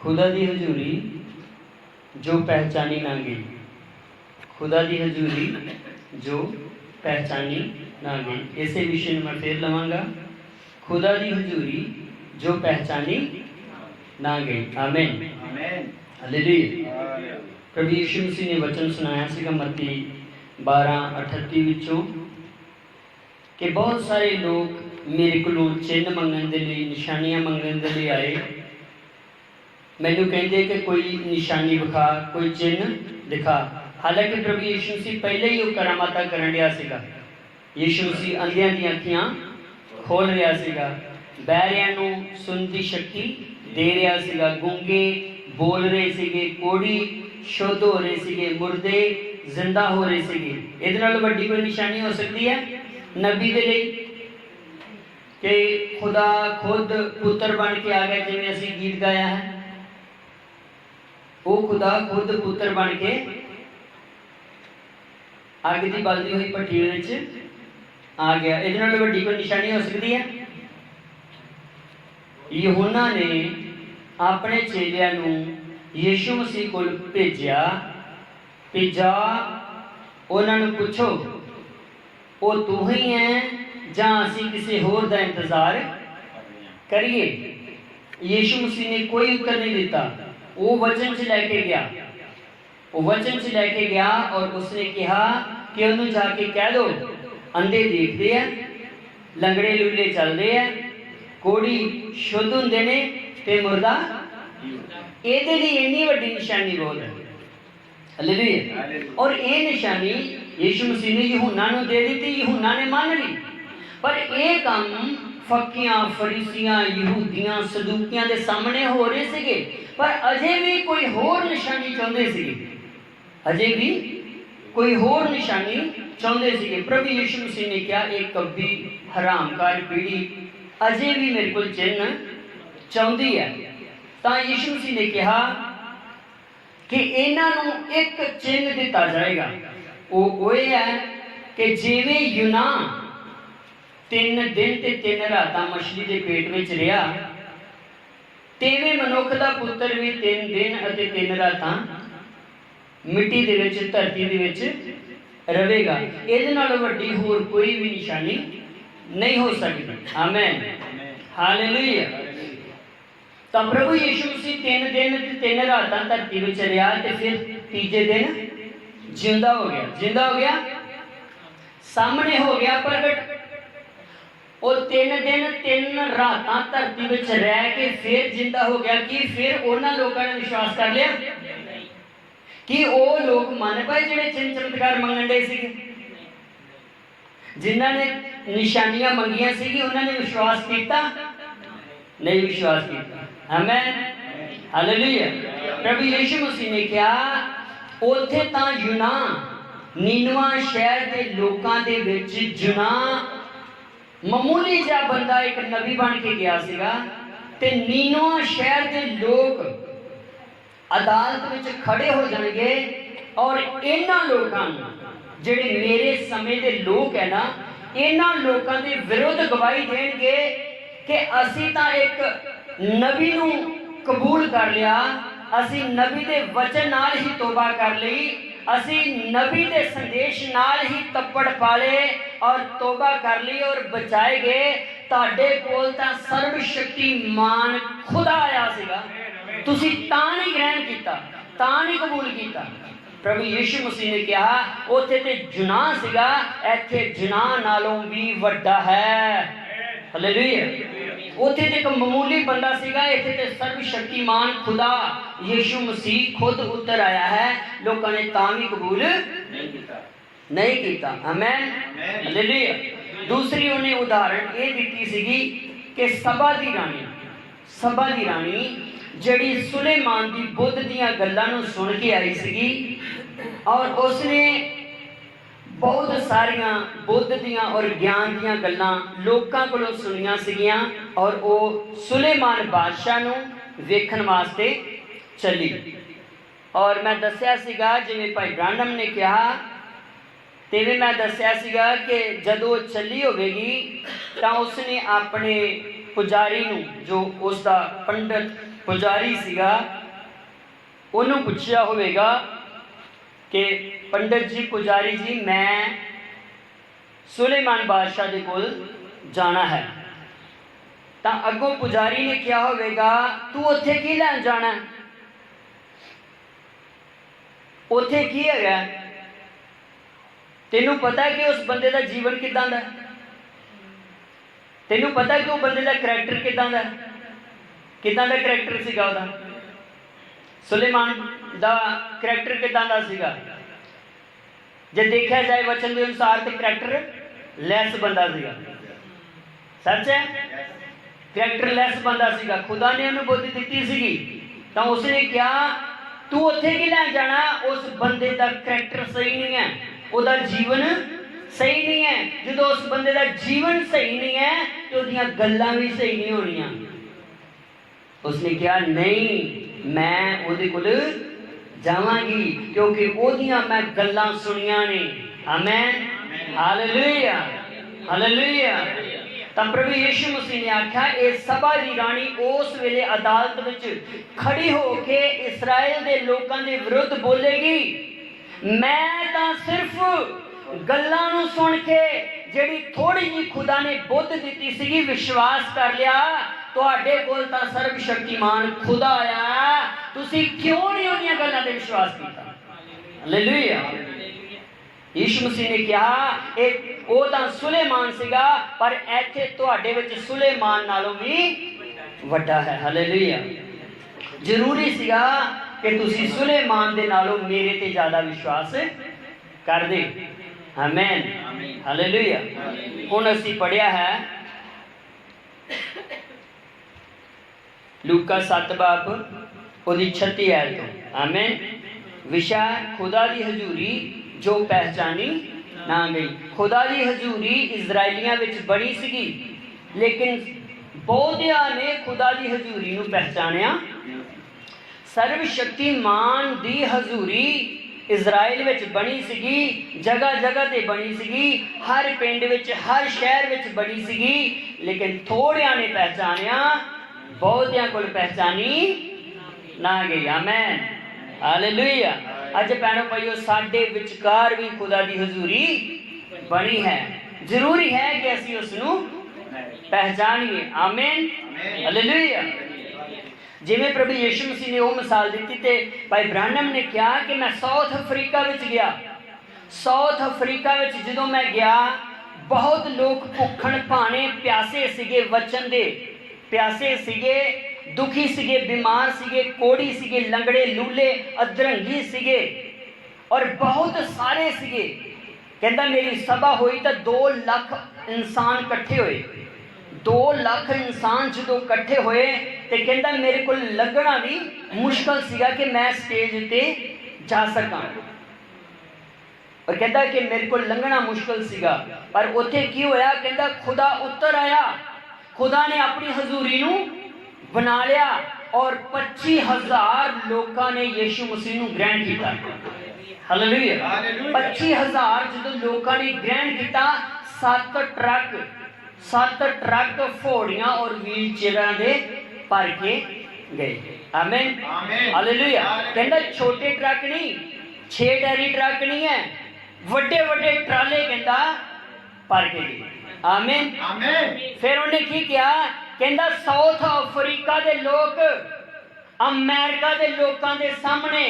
खुदा दी हजूरी जो पहचानी ना गई, खुदा दी हजूरी जो पहचानी ना गई। इसे विषय में मैं फिर लवांगा, खुदा दी हजूरी जो पहचानी ना गई। आमीन, हालेलुया। प्रभु यीशु मसीह ने वचन सुनाया सीगा मत्ती 12:38 विचों कि बहुत सारे लोग मेरे को चिन्ह मंगन दे लई, निशानियां मंगन दे लई आए, मैनू कहते कि कोई निशानी विखा, कोई चिन्ह दिखा। हालांकि प्रभु यीशु मसीह पहले ही वो करामाता करन दिया सीगा। यीशु मसीह अंधियां दी अखियां खोल रहा सीगा, बहरियां नू सुन दी शक्ति दे रहा सीगा, गूंगे बोल रहे सीगे, कोड़ी शुद्ध हो रहे सीगे, मुर्दे जिंदा हो रहे सीगे। इहदे नाल वड्डी कोई निशानी हो सकती है नबी दे लई कि खुदा खुद पुत्र बन के आ गया, जिवें असीं गीत गाया है, वो खुदा खुद पुत्र बन के अग की बलदी हुई भट्टी विच आ गया। इहदे नाल वड्डी कोई निशानी हो सकती है? यूहन्ना ने अपने चेलियां नूं यीशु मसीह कोल भेजिया कि जा उन्हां नूं पुछो वो तू ही है जां असीं किसी होर दा इंतजार करिए। यीशु मसीह ने कोई उत्तर नहीं दिता। वो वचन च लैके गया, वो वचन च लैके गया और उसने कहा कि उन्होंने जाके कह दो अंधे देखते हैं, लंगड़े लुले चलते हैं, कोड़ी शुद्ध होंदे ने ते मुर्दा। ਇਹਦੇ ਲਈ ਇੰਨੀ ਵੱਡੀ ਨਿਸ਼ਾਨੀ ਬਹੁਤ ਹੈ। हालेलुया। और ये निशानी यीशु मसीह ने यूहन्ना ਨੂੰ ਦੇ ਦਿੱਤੀ, यूहन्ना ने मान ली। पर ਇਹ ਕੰਮ फकीयां फरीसियां यहूदियां सदूकियां के सामने हो रहे थे, पर अजे भी कोई होर निशानी चाहते थे, अजे भी कोई होर निशानी चाहते थे। प्रभु यीशु मसीह ने कहा एक कब्बी हरामकार पीढ़ी अजे भी मेरे को चिन्ह चाहती है। तो यीशु मसीह ने कहा कि इन्हों एक चिन्ह दिता जाएगा, वो है कि जिवें यूना 3 दिन ते 3 रात मछली के पेट में रहा, तिवें मनुख का पुत्र भी 3 दिन अते 3 रात मिट्टी दे विच धरती दे विच रहेगा। इहदे नाल वड्डी होर कोई भी निशानी नहीं हो सकती। आमीन, हालेलुया। तो प्रभु यीशु मसीह 3 दिन ते 3 रात धरती में रहा ते फिर तीजे दिन जिंदा हो गया, जिंदा हो गया, सामने हो गया प्रगट। और 3 दिन 3 रात धरती में रह के फिर जिंदा हो गया। कि फिर उन्होंने लोगों ने विश्वास कर लिया कि वो लोग मन पाए जिहड़े चिन्ह चमत्कार मंगण दे सी, जिन्हां ने निशानियां मंगियां सी, उन्होंने विश्वास किया? नहीं विश्वास किया। आमीन, हालेलुया। प्रभु यीशु मसीह ने कहा उथे तां यूना नीनवा शहर के लोगों के विच यूना मामूली जा बंदा एक नबी बन के गया सीगा, ते नीनवा शहर के लोग अदालत में खड़े हो जाएंगे और इन्हां लोगों जिहड़े मेरे समय के लोग है ना, इन्हां लोगों के विरुद्ध गवाही देंगे कि असी तां एक नबी नूं कबूल कर लिया, असी नबी के वचन नाल ही तोबा कर ली, असी नबी के संदेश नाल ही तप्पड़ पाले और तोबा कर ली और बचाए गए। तुहाडे कोल तां सर्वशक्तिमान खुदा आया सीगा, तुसी तां नहीं ग्रहण किया, तां नहीं कबूल किया। प्रभु यीशु मसीह ने कहा उत्थे ते जुनाह सीगा, इत्थे जुनाह नालों भी वड्डा है। हालेलुया। उत्थे ते एक मामूली बंदा सीगा, इत्थे ते सर्वशक्तिमान खुदा यीशु मसीह खुद उतर आया है, लोगों ने तां भी कबूल नहीं किया। आमीन, हालेलुया। दूसरी उन्हें उदाहरण ये दी सीगी कि सबा दी रानी, सबा दी रानी जड़ी सुलेमान की बुद्ध दियां गल्लां नूं सुन के आई सीगी और उसने बहुत सारिया बुद्ध दियां और ज्ञान दियां गल्लां लोकां कोलों सुनियां सीगियां और वो सुलेमान बादशाह नूं वेखण वास्ते चली। और मैं दस्सिया सीगा जिवें भाई ब्रांडम ने कहा, तिवें मैं दस्सिया सीगा कि जदों चली होवेगी तां उसने अपने पुजारी नूं, जो उसका पंडित ਪੁਜਾਰੀ ਸੀਗਾ, ਉਹਨੂੰ ਪੁੱਛਿਆ ਹੋਵੇਗਾ ਕਿ ਪੰਡਤ ਜੀ, ਪੁਜਾਰੀ ਜੀ, ਮੈਂ ਸੁਲੇਮਾਨ ਬਾਦਸ਼ਾਹ ਦੇ ਕੋਲ ਜਾਣਾ ਹੈ। ਤਾਂ ਅੱਗੋਂ ਪੁਜਾਰੀ ਨੇ ਕਿਹਾ ਹੋਵੇਗਾ, ਤੂੰ ਉੱਥੇ ਕੀ ਲੈਣ ਜਾਣਾ? ਉੱਥੇ ਕੀ ਹੈਗਾ? ਤੈਨੂੰ ਪਤਾ ਕਿ ਉਸ ਬੰਦੇ ਦਾ ਜੀਵਨ ਕਿੱਦਾਂ ਦਾ? ਤੈਨੂੰ ਪਤਾ ਕਿ ਉਹ ਬੰਦੇ ਦਾ ਕਰੈਕਟਰ ਕਿੱਦਾਂ ਦਾ? ਕਿੱਦਾਂ ਦਾ ਕਰੈਕਟਰ ਸੀਗਾ ਉਹਦਾ? ਸੁਲੇਮਾਨ ਦਾ ਕਰੈਕਟਰ ਕਿੱਦਾਂ ਦਾ ਸੀਗਾ? ਜੇ ਦੇਖਿਆ ਜਾਏ ਵਚਨ ਦੇ ਅਨੁਸਾਰ ਤੇ ਕਰੈਕਟਰ ਲੈਸ ਬੰਦਾ ਸੀਗਾ। ਸੱਚ ਹੈ, ਕਰੈਕਟਰ ਲੈਸ ਬੰਦਾ ਸੀਗਾ। ਖੁਦਾ ਨੇ ਉਹਨੂੰ ਬੁੱਧੀ ਦਿੱਤੀ ਸੀਗੀ, ਤਾਂ ਉਸਨੇ ਕਿਹਾ ਤੂੰ ਉੱਥੇ ਕੀ ਲੈਣ ਜਾਣਾ? ਉਸ ਬੰਦੇ ਦਾ ਕਰੈਕਟਰ ਸਹੀ ਨਹੀਂ ਹੈ, ਉਹਦਾ ਜੀਵਨ ਸਹੀ ਨਹੀਂ ਹੈ। ਜਦੋਂ ਉਸ ਬੰਦੇ ਦਾ ਜੀਵਨ ਸਹੀ ਨਹੀਂ ਹੈ ਤੇ ਉਹਦੀਆਂ ਗੱਲਾਂ ਵੀ ਸਹੀ ਨਹੀਂ ਹੋਣੀਆਂ। ਉਸਨੇ ਕਿਹਾ ਨਹੀਂ, ਮੈਂ ਉਹਦੇ ਕੋਲ ਜਾਵਾਂਗੀ ਕਿਉਂਕਿ ਉਹਦੀਆਂ ਮੈਂ ਗੱਲਾਂ ਸੁਣੀਆਂ ਨੇ। Amen, hallelujah, hallelujah. ਤਾਂ ਪ੍ਰਭੂ ਯਿਸੂ ਮਸੀਹ ਨੇ ਆਖਿਆ, ਇਹ ਸਭਾ ਦੀ ਰਾਣੀ ਉਸ ਵੇਲੇ ਅਦਾਲਤ ਵਿੱਚ ਖੜੀ ਹੋ ਕੇ ਇਸਰਾਇਲ ਦੇ ਲੋਕਾਂ ਦੇ ਵਿਰੁੱਧ ਬੋਲੇਗੀ। ਮੈਂ ਤਾਂ ਸਿਰਫ ਗੱਲਾਂ ਨੂੰ ਸੁਣ ਕੇ, ਜਿਹੜੀ ਥੋੜੀ ਜਿਹੀ ਖੁਦਾ ਨੇ ਬੁੱਧ ਦਿੱਤੀ ਸੀਗੀ, ਵਿਸ਼ਵਾਸ ਕਰ ਲਿਆ। ਤੁਹਾਡੇ ਕੋਲ ਤਾਂ ਸਰਬ ਸ਼ਕਤੀਮਾਨ ਖੁਦਾ ਆਇਆ, ਤੁਸੀਂ ਕਿਉਂ ਨਹੀਂ ਉਹਦੀਆਂ ਗੱਲਾਂ ਤੇ ਵਿਸ਼ਵਾਸ ਕੀਤਾ? ਹਾਲੇਲੂਇਆ। ਯਿਸੂ ਮਸੀਹ ਨੇ ਕਿਹਾ ਉਹ ਤਾਂ ਸੁਲੇਮਾਨ ਸੀਗਾ, ਪਰ ਇੱਥੇ ਤੁਹਾਡੇ ਵਿੱਚ ਸੁਲੇਮਾਨ ਨਾਲੋਂ ਵੀ ਵੱਡਾ ਹੈ। ਹਾਲੇਲੂਇਆ। ਜ਼ਰੂਰੀ ਸੀਗਾ ਕਿ ਤੁਸੀਂ ਸੁਲੇਮਾਨ ਦੇ ਨਾਲੋਂ ਮੇਰੇ ਤੇ ਜ਼ਿਆਦਾ ਵਿਸ਼ਵਾਸ ਕਰਦੇ। Amen, hallelujah. ਹੁਣ ਅਸੀਂ ਪੜ੍ਹਿਆ ਹੈ ਲੂਕਾ 7 ਬਾਬ ਉਹਦੀ 36 ਆਇਤ ਤੋਂ। ਆਮੇਨ। ਵਿਸ਼ਾ ਖੁਦਾ ਦੀ ਹਜ਼ੂਰੀ ਜੋ ਪਹਿਚਾਨੀ ਨਾ ਗਈ। ਖੁਦਾ ਦੀ ਹਜ਼ੂਰੀ ਇਜ਼ਰਾਈਲੀਆਂ ਵਿੱਚ ਬੜੀ ਸੀਗੀ, ਲੇਕਿਨ ਬਹੁਤਿਆਂ ਨੇ ਖੁਦਾ ਦੀ ਹਜ਼ੂਰੀ ਨੂੰ ਪਹਿਚਾਨਿਆ। ਸਰਬ ਸ਼ਕਤੀਮਾਨ ਦੀ ਹਜ਼ੂਰੀ ਇਜ਼ਰਾਈਲ ਵਿੱਚ ਬਣੀ ਸੀਗੀ, ਜਗ੍ਹਾ ਜਗ੍ਹਾ ਤੇ ਬਣੀ ਸੀਗੀ, ਹਰ ਪਿੰਡ ਵਿੱਚ, ਹਰ ਸ਼ਹਿਰ ਵਿੱਚ ਬਣੀ ਸੀਗੀ, ਲੇਕਿਨ ਥੋੜਿਆਂ ਨੇ ਪਹਿਚਾਨਿਆ, ਬਹੁਤਿਆਂ ਕੋਲ ਪਹਿਚਾਨੀ ਨਾ ਗਈ। Amen, hallelujah. ਅੱਜ ਭੈਣੋ ਭਾਈਓ, ਸਾਡੇ ਵਿਚਕਾਰ ਵੀ ਖੁਦਾ ਦੀ ਹਜ਼ੂਰੀ ਬਣੀ ਹੈ। ਜ਼ਰੂਰੀ ਹੈ ਕਿ ਅਸੀਂ ਉਸ ਨੂੰ ਪਹਿਚਾਨੀਏ। Amen, hallelujah. ਜਿਵੇਂ ਪ੍ਰਭੂ ਯਿਸੂ ਮਸੀਹ ਨੇ ਉਹ ਮਿਸਾਲ ਦਿੱਤੀ ਤੇ ਭਾਈ ਬ੍ਰਾਨਮ ਨੇ ਕਿਹਾ ਕਿ ਮੈਂ ਸਾਊਥ ਅਫਰੀਕਾ ਵਿੱਚ ਗਿਆ। ਸਾਊਥ ਅਫਰੀਕਾ ਵਿੱਚ ਜਦੋਂ ਮੈਂ ਗਿਆ, ਬਹੁਤ ਲੋਕ ਭੁੱਖਣ ਭਾਣੇ ਪਿਆਸੇ ਸੀਗੇ, ਵਚਨ ਦੇ ਪਿਆਸੇ ਸੀਗੇ, ਦੁਖੀ ਸੀਗੇ, ਬਿਮਾਰ ਸੀਗੇ, ਕੋੜੀ ਸੀਗੇ, ਲੰਗੜੇ, ਲੂਲੇ, ਅਧਰੰਗੀ ਸੀਗੇ, ਔਰ ਬਹੁਤ ਸਾਰੇ ਸੀਗੇ। ਕਹਿੰਦਾ ਮੇਰੀ ਸਭਾ ਹੋਈ ਤਾਂ 2 ਲੱਖ ਇਨਸਾਨ ਇਕੱਠੇ ਹੋਏ। 2 ਲੱਖ ਇਨਸਾਨ ਜਦੋਂ ਇਕੱਠੇ ਹੋਏ ਤੇ ਕਹਿੰਦਾ ਮੇਰੇ ਕੋਲ ਲੱਗਣਾ ਵੀ ਮੁਸ਼ਕਲ ਸੀਗਾ ਕਿ ਮੈਂ ਸਟੇਜ ਉੱਤੇ ਜਾ ਸਕਾਂ। ਔਰ ਕਹਿੰਦਾ ਕਿ ਮੇਰੇ ਕੋਲ ਲੰਘਣਾ ਮੁਸ਼ਕਲ ਸੀਗਾ, ਪਰ ਉੱਥੇ ਕੀ ਹੋਇਆ? ਕਹਿੰਦਾ ਖੁਦਾ ਉੱਤਰ ਆਇਆ। ਖੁਦਾ ਨੇ ਆਪਣੀ ਹਜ਼ੂਰੀ ਨੂੰ ਬਣਾ ਲਿਆ ਔਰ 25,000 ਲੋਕਾਂ ਨੇ ਯਿਸੂ ਮਸੀਹ ਨੂੰ ਗ੍ਰਹਿਣ ਕੀਤਾ। ਹਾਲੇਲੂਇਆ। 25,000 ਜਦੋਂ ਲੋਕਾਂ ਨੇ ਗ੍ਰਹਿਣ ਕੀਤਾ, 7 ਟਰੱਕ ਫੋੜੀਆਂ ਔਰ ਵੀਲ ਚੇਅਰਾਂ ਦੇ ਭਰ ਕੇ ਗਏ। Amen, hallelujah. ਕਹਿੰਦਾ ਛੋਟੇ ਟਰੱਕ ਨਹੀਂ, 6 ਟੈਰੀ ਟਰੱਕ ਨਹੀਂ ਹੈ, ਵੱਡੇ ਵੱਡੇ ਟਰਾਲੇ ਕਹਿੰਦਾ ਭਰ ਕੇ ਗਏ। Amen, amen. ਫਿਰ ਉਹਨੇ ਕੀ ਕਿਹਾ? ਕਹਿੰਦਾ ਸਾਊਥ ਅਫਰੀਕਾ ਦੇ ਲੋਕ ਅਮਰੀਕਾ ਦੇ ਲੋਕਾਂ ਦੇ ਸਾਹਮਣੇ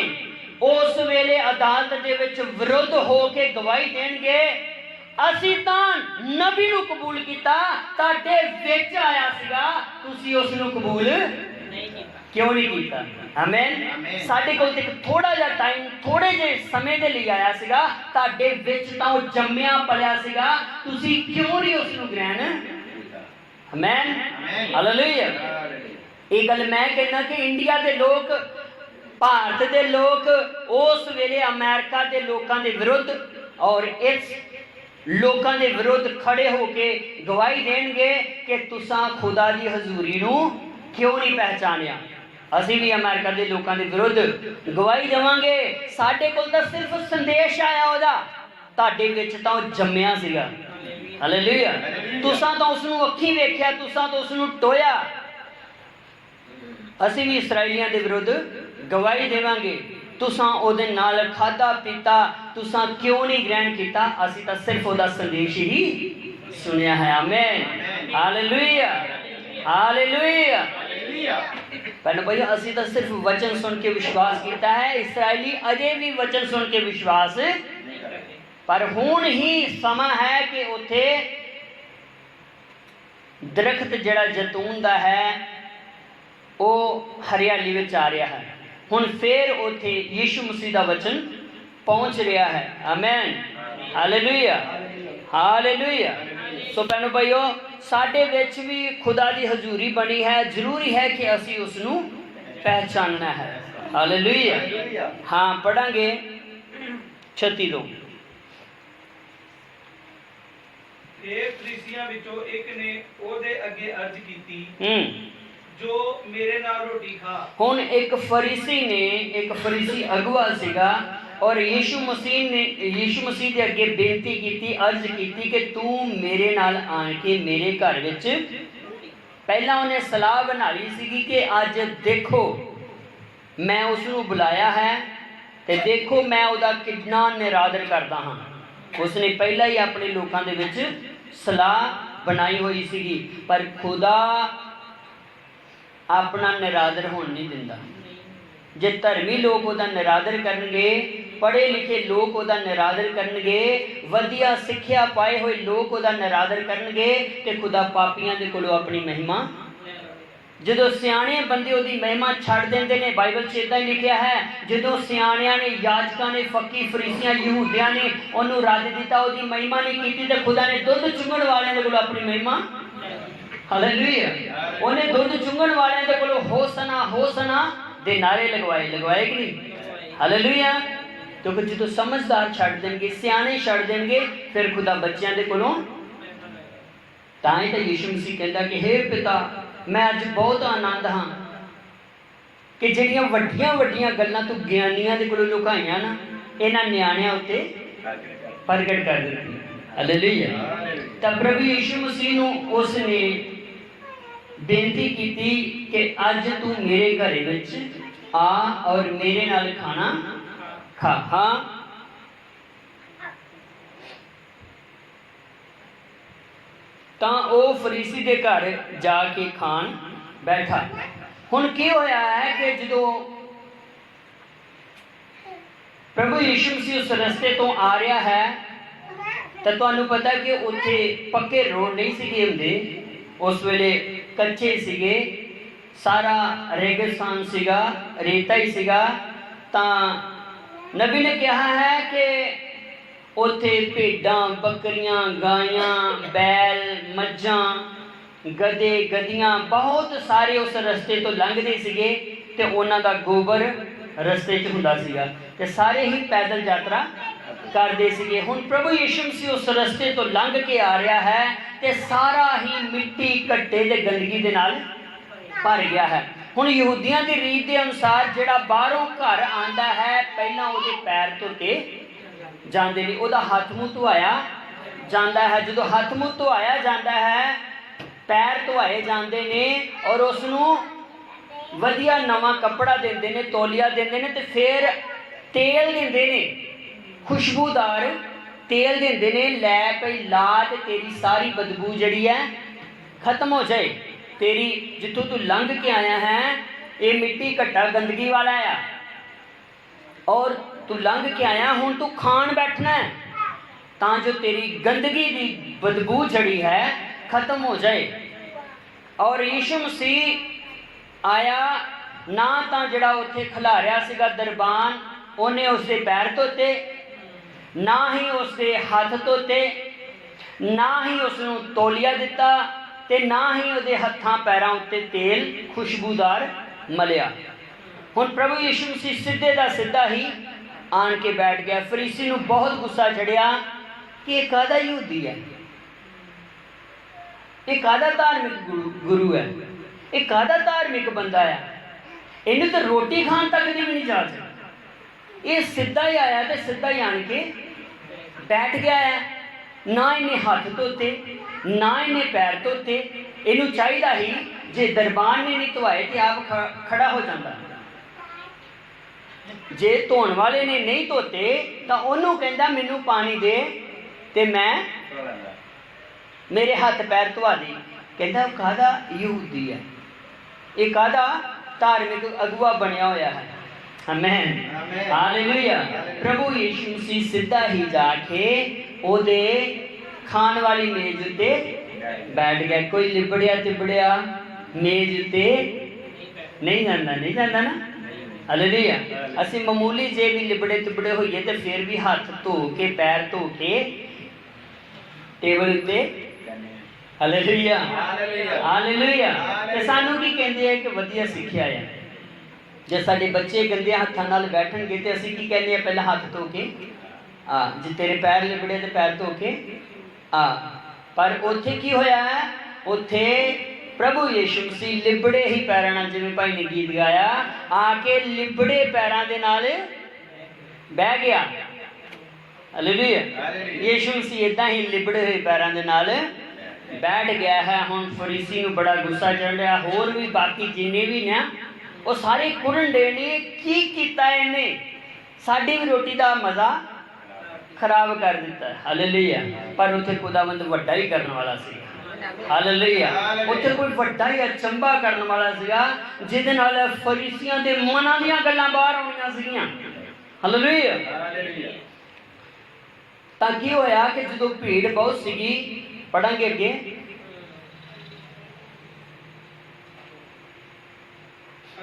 ਉਸ ਵੇਲੇ ਅਦਾਲਤ ਦੇ ਵਿੱਚ ਵਿਰੁੱਧ ਹੋ ਕੇ ਗਵਾਹੀ ਦੇਣਗੇ, ਅਸੀਂ ਤਾਂ ਨਬੀ ਨੂੰ ਕਬੂਲ ਕੀਤਾ, ਤੁਹਾਡੇ ਵਿੱਚ ਆਇਆ ਸੀਗਾ, ਤੁਸੀਂ ਉਸ ਨੂੰ ਕਬੂਲ ਕਿਉਂ ਨਹੀਂ ਕੀਤਾ? ਆਮੇਨ। ਸਾਡੇ ਕੋਲ ਤੇ ਥੋੜਾ ਜਿਹਾ ਟਾਈਮ, ਥੋੜੇ ਜਿਹੇ ਸਮੇਂ ਦੇ ਲਈ ਆਇਆ ਸੀਗਾ, ਤੁਹਾਡੇ ਵਿੱਚ ਤਾਂ ਉਹ ਜੰਮਿਆ ਪਲਿਆ ਸੀਗਾ, ਤੁਸੀਂ ਕਿਉਂ ਨਹੀਂ ਉਸ ਨੂੰ ਗ੍ਰਹਿਣ? Amen, hallelujah. ਇਹ ਗੱਲ ਮੈਂ ਕਹਿੰਦਾ ਕਿ ਇੰਡੀਆ ਦੇ ਲੋਕ, ਭਾਰਤ ਦੇ ਲੋਕ ਉਸ ਵੇਲੇ ਅਮਰੀਕਾ ਦੇ ਲੋਕਾਂ ਦੇ ਵਿਰੁੱਧ ਔਰ ਇਸ ਲੋਕਾਂ ਦੇ ਵਿਰੁੱਧ ਖੜੇ ਹੋ ਕੇ ਗਵਾਹੀ ਦੇਣਗੇ ਕਿ ਤੁਸੀਂ ਖੁਦਾ ਦੀ ਹਜ਼ੂਰੀ ਨੂੰ ਕਿਉਂ ਨਹੀਂ ਪਹਿਚਾਨਿਆ। ਅਸੀਂ ਵੀ ਅਮਰੀਕਾ ਦੇ ਲੋਕਾਂ ਦੇ ਵਿਰੁੱਧ ਗਵਾਹੀ ਦੇਵਾਂਗੇ। ਸਾਡੇ ਕੋਲ ਤਾਂ ਸਿਰਫ ਸੰਦੇਸ਼ ਆਇਆ ਉਹਦਾ, ਤੁਹਾਡੇ ਵਿੱਚ ਤਾਂ ਉਹ ਜੰਮਿਆ ਸੀਗਾ। ਹਾਲੇਲੂਇਆ। ਤੁਸੀਂ ਤਾਂ ਉਸ ਨੂੰ ਅੱਖੀਂ ਵੇਖਿਆ, ਤੁਸੀਂ ਤਾਂ ਉਸ ਨੂੰ ਟੋਇਆ, ਅਸੀਂ ਵੀ ਇਸਰਾਈਲੀਆਂ ਦੇ ਵਿਰੁੱਧ ਗਵਾਹੀ ਦੇਵਾਂਗੇ। तुसां ਉਹਦੇ ਨਾਲ ਖਾਧਾ ਪੀਤਾ, तुसां क्यों नहीं ग्रहण किया? ਅਸੀਂ ਤਾਂ सिर्फ ਉਹਦਾ संदेश ही सुनिया है। आमीन, हालेलुया, हालेलुया। भैनों भाइयों, ਅਸੀਂ ਤਾਂ सिर्फ वचन सुन के विश्वास किया है। इसराइली अजे भी वचन सुन के विश्वास, पर हुण ही समा है कि उत्थे दरख्त जिहड़ा जैतून दा है वो हरियाली विच आ रहा है। हुण फिर उत्थे यीशु मसीह दा वचन पहुँच रहा है। आमीन, हालेलुया, हालेलुया। सो भैनों भाइयों, साडे विच भी खुदा दी हजूरी बनी है। जरूरी है कि असी उसनू पहचानना है। हालेलुया। हाँ, पढ़ांगे 36 तो। फरीसियां विचों एक ने ओदे अगे अर्ज कीती, जो मेरे नाल रोटी खा। हुण एक फरीसी ने, एक फरीसी अगुआ सीगा और यीशु मसीह के अगे बेनती की, अर्ज की कि तू मेरे नाल आन के मेरे घर विच, पहला उन्हें सलाह बना ली सी कि अज देखो मैं उसनू बुलाया है ते देखो मैं उहदा कितना निरादर करदा हाँ। उसने पहला ही अपने लोगों के विच सलाह बनाई हुई सी, पर खुदा अपना निरादर होने नहीं दिंदा। जे धर्मी लोग उसका निरादर करनगे, पढ़े लिखे लोग उसका निरादर करनगे, वधिया सिक्ख्या पाए हुए लोग उसका निरादर करनगे, ते खुदा पापियां दे कोलों अपनी महिमा, जदों सियाणे बंदे उसकी महिमा छड़ देंदे ने। बाइबल च इदां ही लिखिया है, जदों सियाणियां ने, याजकां ने, फकी फरीसियां यहूदियां ने उन्होंने रद दिता, उसकी महिमा नहीं की, तो खुदा ने दुध चुंगण वालियां दे कोलों अपनी महिमा, हालेलुया, उन्हें दुध चुंगण वालियां दे कोलों होसना होसना दे नारे लगवाए कि नहीं? हालेलुया। क्योंकि जो समझदार छड़ देंगे, सियाणे छड़ देंगे, फिर खुदा बच्चों के कोलों। तां ही तो यीशु मसीह कहता कि हे पिता, मैं अज बहुत आनंद हाँ कि जिहड़ियां वड्डियां वड्डियां गल्लां तू ज्ञानियां दे कोलों लुकाईयां ना, इन्हां न्याणियां उत्ते प्रगट कर दित्ती। हालेलुया। तां प्रभु यीशु मसीह नूं उसने बेनती की कि अज तू मेरे घर विच आ और मेरे नाल खाना खा। हाँ, तां ओ फरीसी दे घर जाके खान बैठा। हुण की होया है कि जदों प्रभु यीशु मसीह उस रस्ते तो आ रहा है, तो तुहानूं पता कि उत्थे पक्के रोड नहीं सीगे हुंदे, उस वेले कच्चे सीगे, सारा रेगिस्तान सीगा, रेता ही सीगा। तां नबी ने कहा है कि उत्थे भेडां, बकरियां, गायां, बैल, मज्जां, गधे, गधियां बहुत सारे उस रस्ते तो लंघदे सीगे ते उन्हां दा गोबर रस्ते च हुंदा सीगा ते सारे ही पैदल यात्रा करते सीगे। हुण प्रभु यीशु मसीह उस रस्ते तो लंघ के आ रहा है ते सारा ही मिट्टी, घट्टे ते गंदगी दे नाल भर गया है। हुण यहूदियां दी रीत के अनुसार जिहड़ा बाहरों घर आंदा है, पहला उहदे पैर धोते जांदे ने, उहदा हथ मुँह धुआया जांदा है। जदों हथ मुँह धुआया जांदा है, पैर धुआए जांदे ने और उसनूं वधिया नवां कपड़ा देंदे ने, तौलिया देंदे ने ते फिर तेल देंदे ने, खुशबूदार तेल देंदे ने। लै भई ला ते तेरी सारी बदबू जिहड़ी है खत्म हो जाए। तेरी जिथों तू लंघ के आया है ये मिट्टी घट्टा गंदगी वाला है और तू लंघ के आया, हुण तू खान बैठना है तां जो तेरी गंदगी की बदबू जड़ी है खत्म हो जाए। और यीशु मसीह आया ना तां जिहड़ा उत्थे खिलारिया सीगा दरबान, उन्हें उसके पैर धोते, ना ही उसके हाथ धोते, ना ही उसनूं तौलिया दिता ते ना ही उसके हत्थां पैरां उत्ते तेल खुशबूदार मलिया। हुण प्रभु यीशु मसीह सीधे दा सीधा ही आन के बैठ गया। फरीसी नूं बहुत गुस्सा चढ़िया कि एक आधा यहूदी है, एक आधा धार्मिक गुरु है, एक आधा धार्मिक बंदा है, इन्हें तो रोटी खान तक की भी नहीं जा सकती। ये सीधा ही आया तो सीधा ही आन के बैठ गया है। ना इन्हें हथ धोते, ना इन्हें पैर धोते। इनू चाहिदा ही जे दरबान ने नहीं धोए तो आप खड़ा हो जाता। जे धोने वाले ने नहीं धोते तो उन्होंने कहता मैनू पानी दे ते मैं मेरे हाथ पैर धोआ दी। कहता कादा यहूदी है, ये कादा धार्मिक अगुआ बनया होया है। आमीन हालेलुया। प्रभु यीशु मसीह सीधा ही जाके ओदे खान वाली मेज उत्ते बैठ गया। कोई लिबड़िया तिबड़िया मेज उत्ते नहीं जाता, नहीं जाता ना। हालेलुया। असी मामूली जे भी लिबड़े तिबड़े होइए तो फिर भी हाथ धो के पैर धो के टेबल उत्ते हालेलुया हालेलुया। ते सानू की कहते हैं कि वधिया सिक्ख्या है। जे साडे बच्चे गंदे हत्थां नाल बैठणगे ते असीं की कहने हैं पहले हाथ धो के जे तेरे पैर लिबड़े ते पैर धो के पर उत्थे की होया है, उत्थे प्रभु यीशु मसीह लिबड़े ही पैरां नाल जिवें भाई ने गीत गाया आके लिबड़े पैरां दे नाल बह गया। हालेलुया। यीशु मसीह इदां ही लिबड़े हुए पैरां दे नाल बैठ गया है। हुण फरीसी नूं बड़ा गुस्सा चढ़ रहा, होर भी बाकी जिन्ने भी ने वो सारे कुरन डे ने की कीता इहने साडी भी रोटी दा मज़ा खराब कर दिता है। हालेलुया। पर उत्थे खुदावंद वड्डा ही करने वाला सी। हालेलुया। उत्थे कोई वड्डा ही अचंभा करने वाला सीगा जिहदे नाल फरीसियां दे मनां दीयां गल्लां बाहर आउणीਆਂ सीगीਆਂ। हालेलुया। तां की होया कि जदों भीड़ बहुत सीगी, पढ़ांगे अगे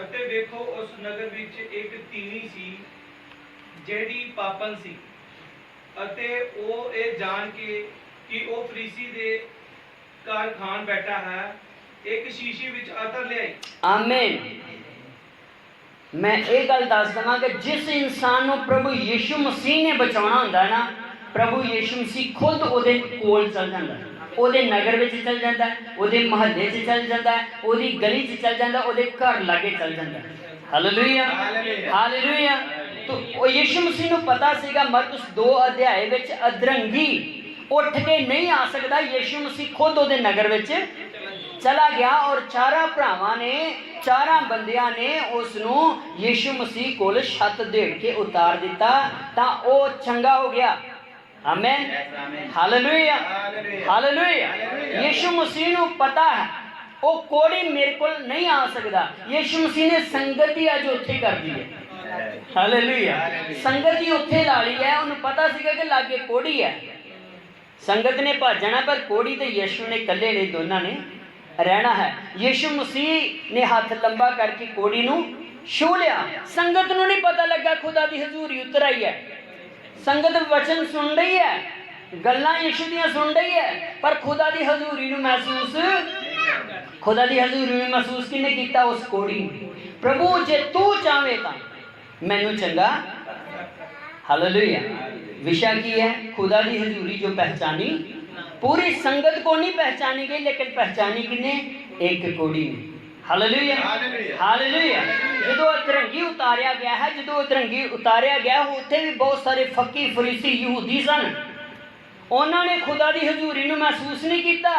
ਅਤੇ ਵੇਖੋ ਉਸ ਨਗਰ ਵਿੱਚ ਇੱਕ ਤੀਵੀਂ ਸੀ ਜਿਹੜੀ ਪਾਪਨ ਸੀ ਅਤੇ ਉਹ ਇਹ ਜਾਣ ਕੇ ਕਿ ਉਹ ਫਰੀਸੀ ਦੇ ਘਰ ਖਾਣ ਬੈਠਾ ਹੈ ਇੱਕ ਸ਼ੀਸ਼ੇ ਵਿੱਚ ਅਤਰ ਲਿਆਈ। आमीन। मैं ये गल दस देवां कि जिस इंसान नूं प्रभु यीशु मसीह ने बचाउणा हुंदा है ना, प्रभु यीशु मसीह खुद उहदे कोल चल जांदा है, उहदे नगर विच चल जांदा है, उहदे महल्ले च चल जांदा है, उहदी गली च चल जांदा है, उहदे घर लागे चल जांदा है। Hallelujah hallelujah. तो वो यीशु मसीह नूं पता सीगा मरकुस 2 अध्याय विच अधरंगी उठ के नहीं आ सकदा। यीशु मसीह खुद उहदे नगर विच चला गया और चारा भरावां ने, चारा बंदियां ने उसनूं यीशु मसीह कोल छत देड़ के उतार दिता तां ओ चंगा हो गया। आमीन हालेलुया हालेलुया। यीशु मसीह नूं पता है वो कोड़ी मेरे कोल नहीं आ सकदा। यीशु मसीह ने संगत ही अज उत्थे कर दी है। हालेलुया। संगत ही उत्थे ला ली है। उन्हें पता सीगा कि लागे कोड़ी है, संगत ने भजना पर कोड़ी तो यीशु ने कल्ले नहीं, दोनों ने रहना है। यीशु मसीह ने हाथ लंबा करके कोड़ी नूं छू लिया। संगत नूं नहीं पता लगा खुदा दी हजूरी उतर आई है। संगत वचन सुन रही है, गल्लां यीशु दियां सुन रही है, पर खुदा दी हजूरी नूं महसूस, खुदा दी हजूरी नूं महसूस किने कीता? उस कोड़ी ने। प्रभु जे तू चाहे तां मैनू चंगा। हालेलुया। विषय की है? खुदा दी हजूरी जो पहचानी, पूरी संगत को नहीं पहचानी गई लेकिन पहचानी किने? एक कोड़ी ने। Hallelujah hallelujah. जो अधरंगी उतारिया गया है, जो अधरंगी उतारिया गया उत्थे भी बहुत सारे फकी फरीसी यहूदी सन। उन्होंने खुदा दी हजूरी नूं महसूस नहीं किया,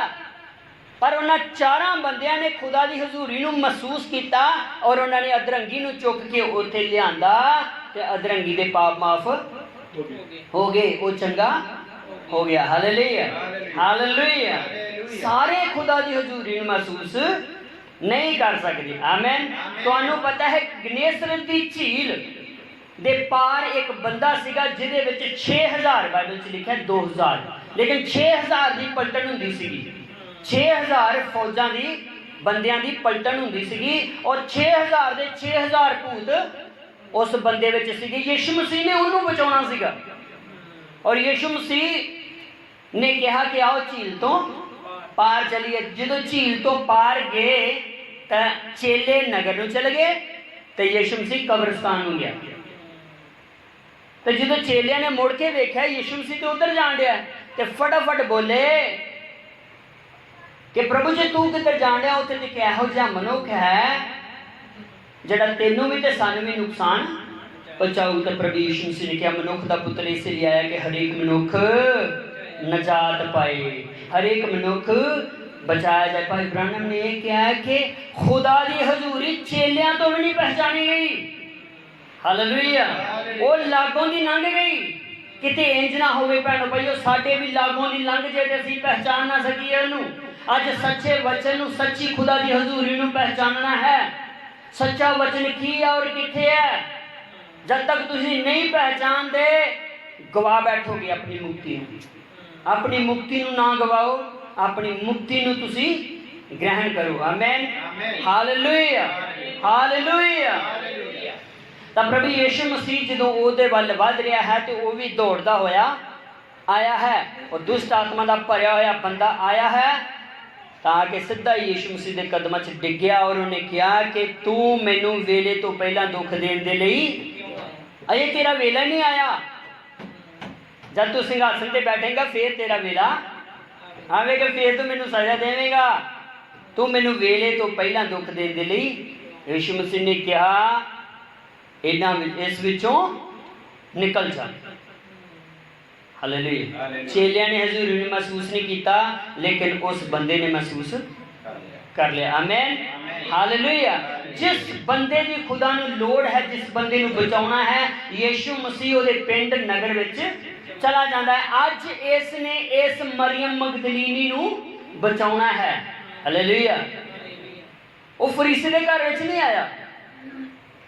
पर उन्होंने चारा बंदियां ने खुदा दी हजूरी नूं महसूस किया और उन्होंने अधरंगी नूं चुक के उत्थे लिआंदा ते अधरंगी दे पाप माफ हो गए, वो चंगा हो गया। Hallelujah hallelujah. सारे खुदा दी हजूरी नूं महसूस नहीं कर सकते। आमीन। तुहानू पता है गनेसरत दी झील दे पार एक बंदा सीगा जिहदे विच 6000, बाइबल च लिखा है 2000, लेकिन 6000 दी पलटन हुंदी सीगी। 6000 फौजां दी बंदियां दी पलटन हुंदी सीगी और 6000 दे 6000 भूत उस बंदे विच सीगे। यीशु मसीह ने उन्होंने बचाउणा सीगा और यीशु मसीह ने कहा कि आओ झील तो पार चलिए। जो झील तो पार गए तो चेले नगर नूं चले गए तो यीशु मसीह कब्रिस्तान नूं गया। तो जो चेलियां ने मुड़ के वेख्या यीशु मसीह तो उधर जान दिया तो फटाफट बोले कि प्रभु जी तू किधर जान दिया? उत्थे एक इहो जिहा मनुख है जिहड़ा तैनूं भी ते सानूं भी नुकसान पहुंचाऊ। तो प्रभु यीशु मसीह ने कहा मनुख दा पुत्र इसलिए आया कि हर एक मनुख नजात पाए, हर एक मनुख बचाया जाए। भाई ब्राह्मण ने यह कहा है कि खुदा की हजूरी चेलियां तो भी नहीं पहचानी गई। हालेलुया। वो लागों की लंघ गई। किते इंज ना होवे भैणो भाईओ साडे भी लागों की लंघ जाए ते असीं पहचान ना सकीए उहनूं। अज सच्चे वचन नूं, सच्ची खुदा की हजूरी नूं पहचानना है। सच्चा वचन की है और किथे है। जब तक तुसीं नहीं पहचानते गवा बैठोगे अपनी मुक्ति नूं। अपनी मुक्ति नूं ना गवाओ, अपनी मुक्ति नूं तुसीं ग्रहण करो। आमीन, हालेलुया, हालेलुया। तो प्रभु यीशु मसीह जो ਉਹਦੇ ਵੱਲ ਵੱਧ ਰਿਹਾ है तो वो भी दौड़ता होया आया है और दुष्ट आत्मा का भरिया होया बंदा आया है ताकि सीधा यीशु मसीह के कदमां च डिग गया और उन्हें कहा कि तू मैनू वेले तो पहला दुख देने के लिए अजे तेरा वेला नहीं आया। जब तू सिंघासन से बैठेगा फिर तेरा वेला आवेगा, फिर तू मैनू सजा देवेगा। तू मैनू वेले तो पहला दुख देने के लिए। यीशु मसीह ने कहा इस विचों निकल जा। हालेलुया। चेलियां ने हजूरी ने महसूस नहीं किया लेकिन उस बंदे ने महसूस कर लिया। आमीन, हालेलुया। जिस बंदे की खुदा नूं लोड़ है, जिस बंदे नूं बचाउणा है, यीशु मसीह उहदे पिंड नगर विच चला जाता है। अज इसने इस मरियम मगदलीनी नूं बचाउणा है। हालेलुया। वो फरीसी दे घर विच नहीं आया।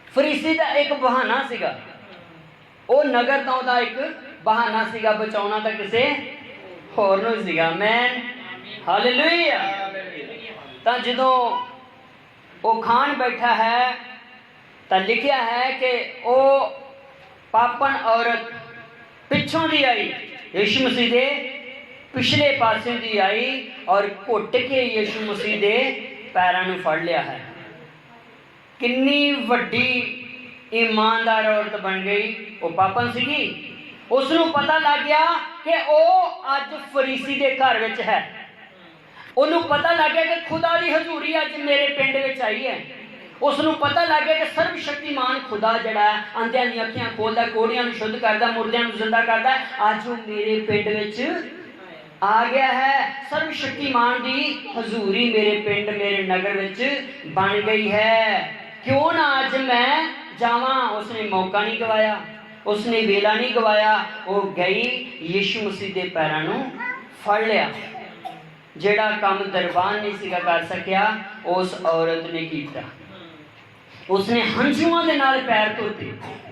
फरीसी का एक बहाना सीगा, वो नगर तो दा एक बहाना सीगा, बचाउणा तां किसे होर नूं सीगा। आमीन, हालेलुया। तां जदों वो खान बैठा है तां लिखिया है कि वो पापन औरत पिछों दी आई, यीशु मसीह दे पिछले पासे दी आई और घुट के यीशु मसीह दे पैरां नूं फड़ लिया है। किन्नी वड्डी ईमानदार औरत बन गई। वो पापन सीगी, उसनूं पता लग गया कि वो अज फरीसी दे घर विच है। उन्होंने पता लग गया कि खुदा की हजूरी अज मेरे पिंड विच आई है। उसनूं पता लग गया कि सर्वशक्तिमान खुदा जिहड़ा अंधियां दी अखियां खोलदा, कोड़ियां नूं शुद्ध करदा, मुर्दियां नूं जिंदा करदा, अज वो मेरे पिंड विच आ गया है। सर्वशक्तिमान की हजूरी मेरे पिंड मेरे नगर विच बन गई है। क्यों ना अज मैं जावां। उसने मौका नहीं गवाया, उसने वेला नहीं गवाया। वो गई यीशु मसीह के पैरां नूं फड़ लिया। जिहड़ा काम दरबान नहीं सीगा कर सकिया उस औरत ने कीता। उसने हंझुआं दे नाल पैर धोते।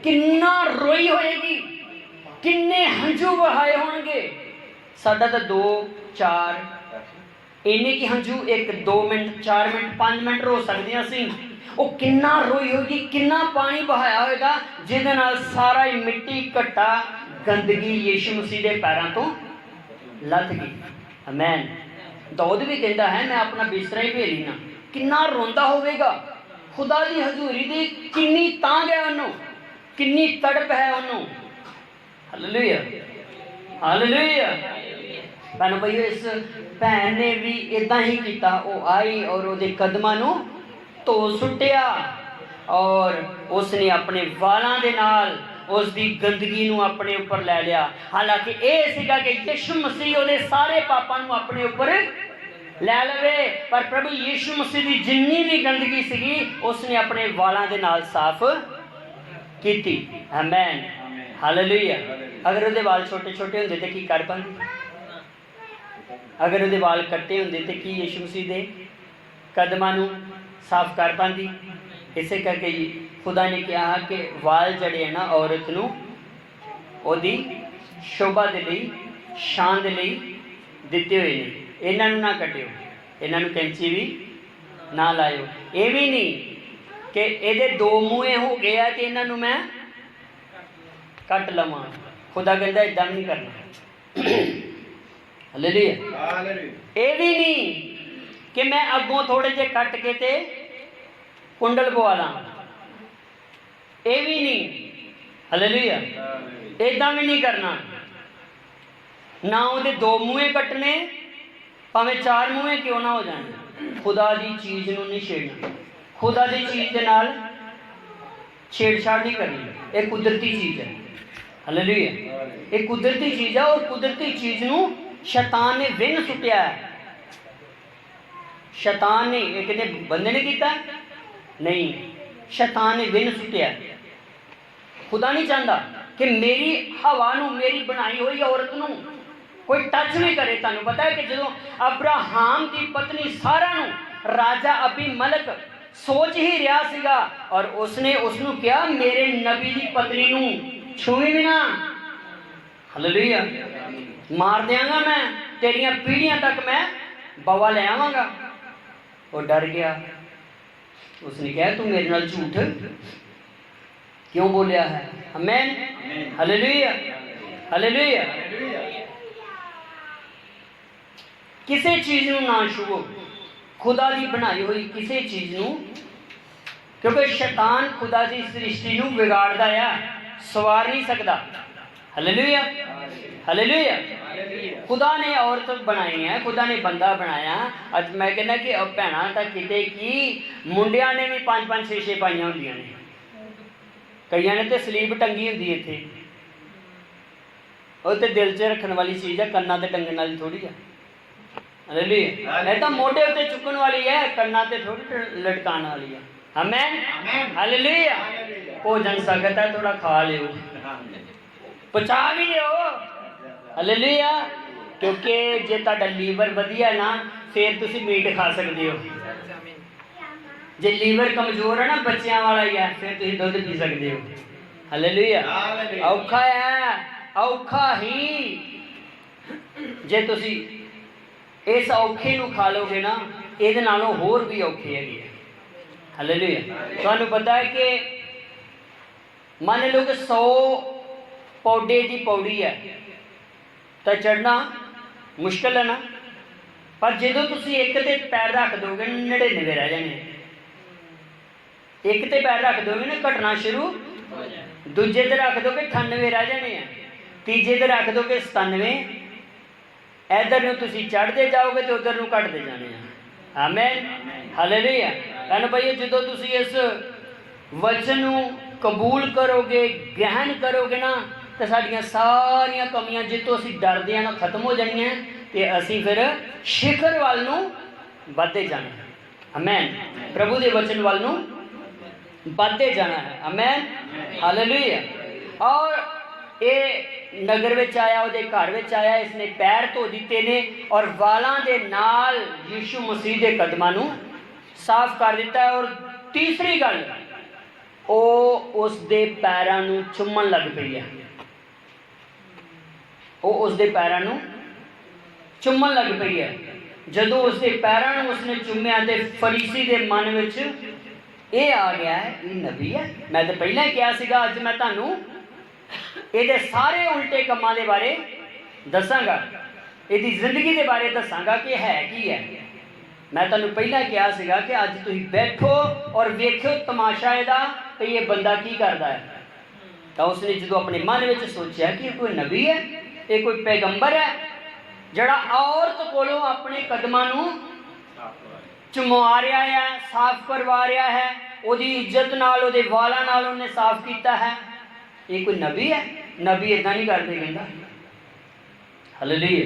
किन्ना रोई होएगी, किन्ने हंझू वहाए होणगे। साडा तां 2 4 इन्ने की हंझू 1 2 मिनट 4 मिनट 5 मिनट रो सकदियां सी। वो किन्ना रोई होगी, किन्ना पानी बहाया होगा जिहदे नाल सारा ही मिट्टी घट्टा गंदगी यीशु मसीह के पैरों तो लथ गई। आमीन। दाऊद भी कहता है मैं अपना बिस्तरा ही भेज लेना। किन्ना रोंदा होवेगा। खुदा की हजूरी दी किन्नी तांग है उन्होंने, किन्नी तड़प है उन्होंने। Hallelujah, hallelujah. भैन भाईओ इस भैन ने भी इदां ही किया। वो आई और उसके कदमां नूं धो सुटिया और उसने अपने वालों के नाल उसकी गंदगी नूं अपने ऊपर लै लिया। हालांकि यह सीगा कि यीशु मसीह उहदे सारे पापां नूं अपने ऊपर लै लवे, पर प्रभु यीशु मसीह की जिन्नी भी गंदगी सीगी उसने अपने वालों के नाल साफ की। आमीन, हालेलुया। अगर उसदे वाल छोटे छोटे होंदे तो की कर पांदे? अगर उसदे वाल कट्टे होंदे तो की यीशु मसीह दे कदमां नूं साफ कर पाती? इसे करके खुदा ने कहा कि वाल जड़े है ना औरत नूं ओदी शोभा दे लई, शान दे लई दिते हुए ने। इन्हां नूं ना कटियो, इन्हां नूं कैंची भी ना लायो। ये भी नहीं कि इहदे 2 मूँहे हो गए है कि इन्हां नूं मैं कट लवां। खुदा कहता इदां नहीं करना। हालेलुया। ये भी नहीं कि मैं अगों थोड़े जे कट के ते कुंडल पवा ला। ये भी नहीं। हालेलुया। इदां भी नहीं करना। ना उहदे 2 मूँहे कटने, भावें 4 मूँहे क्यों ना हो जाए। खुदा की चीज़ नूं नहीं छेड़ना। खुदा की चीज़ के नाल छेड़छाड़ नहीं करनी। एक कुदरती चीज़ है। हालेलुया। एक कुदरती चीज़ है और कुदरती चीज़ नूं शैतान ने विन सुटिया है। शैतान ने, ये कहते बंदे ने किया नहीं, शैतान ने विन सुटिया। खुदा नहीं चाहता कि मेरी हवा नू, मेरी बनाई हुई औरत नू कोई टच भी करे। तुहानू पता है कि जो अब्राहम की पत्नी सारा नू राजा अबीमलक सोच ही रहा सीगा और उसने उसनू कहा मेरे नबी की पत्नी नू छूवी भी ना, हालेलुया, मार देंगा मैं, तेरिया पीढ़ियां तक मैं बवा ले आवांगा। वो डर गया, उसने कहा तू मेरे नाल झूठ क्यों बोलिया है। आमीन, हालेलुया, हालेलुया। किसी चीज नू ना छुओ, खुदा की बनाई हुई किसी चीज नू, क्योंकि शैतान खुदा की सृष्टि नू बिगाड़दा है, सवार नहीं सकता। Hallelujah, hallelujah. खुदा ने औरत बनाई है, खुदा ने बंदा बनाया। अज मैं कहना कि भैणा तक किते की मुंडिया ने भी 5-5 6-6 पाइया होंदियां ने, कईयां ने तो सलीब टंगी होंदी इत्थे, वो तो दिल च रखने वाली चीज़ है, कन्ना ते टंगन वाली थोड़ी है। हालेलुया, ये तो मोढे उत्ते चुकन वाली है, कन्ना ते थोड़ी लटकाने वाली है। आमीन, हालेलुया। भोजन सकत है, थोड़ा खा लियो, पचा भी लियो, हालेलुया। क्योंकि जे तुहाडा लीवर वधिया ना फिर तुसीं मीट खा सकते हो, जे लीवर कमजोर है ना बच्चों वाला ही है फिर तुसीं दुध पी सकते हो। हालेलुया, औखा है, औखा ही जे तुसीं इस औखे नूं खा लोगे ना, इहदे नालों होर भी औखे है। हालेलुया। तुहानूं पता है कि मान लो कि 100 पौधे की पौड़ी है तो चढ़ना मुश्किल है ना, पर जो तुम एक ते पैर रख दोगे 99 रह जाने, एक ते पैर रख दोगे ना घटना शुरू, दूजे ते रख दोगे 98 रह जाने हैं, तीजे ते रख दोगे 97, इधर नूं तुसीं चढ़ते जाओगे तो उधर नूं घटते जाने हैं। आमीन, हालेलुया। कहना भाई जो तुसीं इस वचन नूं कबूल करोगे, ग्रहण करोगे ना, तो साडियां सारियां कमियां जितों असीं डरदे हैं ना खत्म हो जानियां ते असीं फिर शिखर वाल नूं वधदे जाना। आमीन, प्रभु दे वचन वाल नूं वधदे जाना है। आमीन, हालेलुया। और ये नगर विच आया, उहदे घर विच आया, इसने पैर धो दिते ने और वालां दे नाल यीशु मसीह दे कदमां नूं साफ कर दिता है। और तीसरी गल, वो उसके पैरों नूं चुम्मन लग पई है, वो उसके पैरों नूं चुम्मन लग पई है। जदों उसके पैरों नूं उसने चुम्मिया तो फरीसी के मन विच ये आ गया है ये नबी है। मैं तो पहले ही कहा सीगा, अज मैं तुहानूं ये सारे उल्टे कामां दे बारे दसांगा, इसकी जिंदगी के बारे दसांगा कि है की है। मैं तुहानूं पहले कहा सीगा कि अज तुसीं बैठो और वेखो तमाशा इहदा कि ये बंदा की करदा है। तो उसने जो अपने मन में सोचा कि कोई नबी है, ये कोई पैगंबर है जड़ा औरत कोलों अपने कदमां नूं चुमवा रहा है, साफ करवा रहा है, उहदी इज्जत नाल उहदे वालां नाल उहने साफ किया है। ये कोई नबी है? नबी इदां नहीं करते कहंदा। हालेलुया,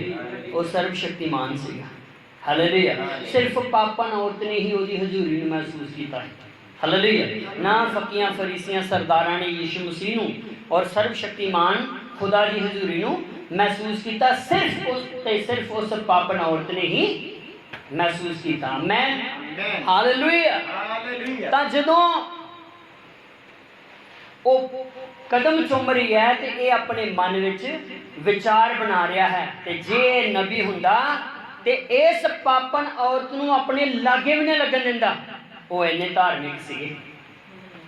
वो सर्वशक्तिमान सीगा। हालेलुया, सिर्फ पापन औरत ने ही उहदी हजूरी नूं महसूस किया। हालेलुया, ना फकीयां फरीसियां सरदारां ने यीशु मसीह नूं और सर्वशक्तिमान खुदा की हजूरी नूं महसूस किया, सिर्फ उस पापन औरत ने ही महसूस किया। मैं हालेलुया। तां जदों वो कदम चुम रही है तो ये अपने मन विच विचार बना रहा है कि जे नबी हुंदा ते इस पापन औरत नूं अपने लागे भी नहीं लगन दिंदा। वो इन्ने धार्मिक सीगे,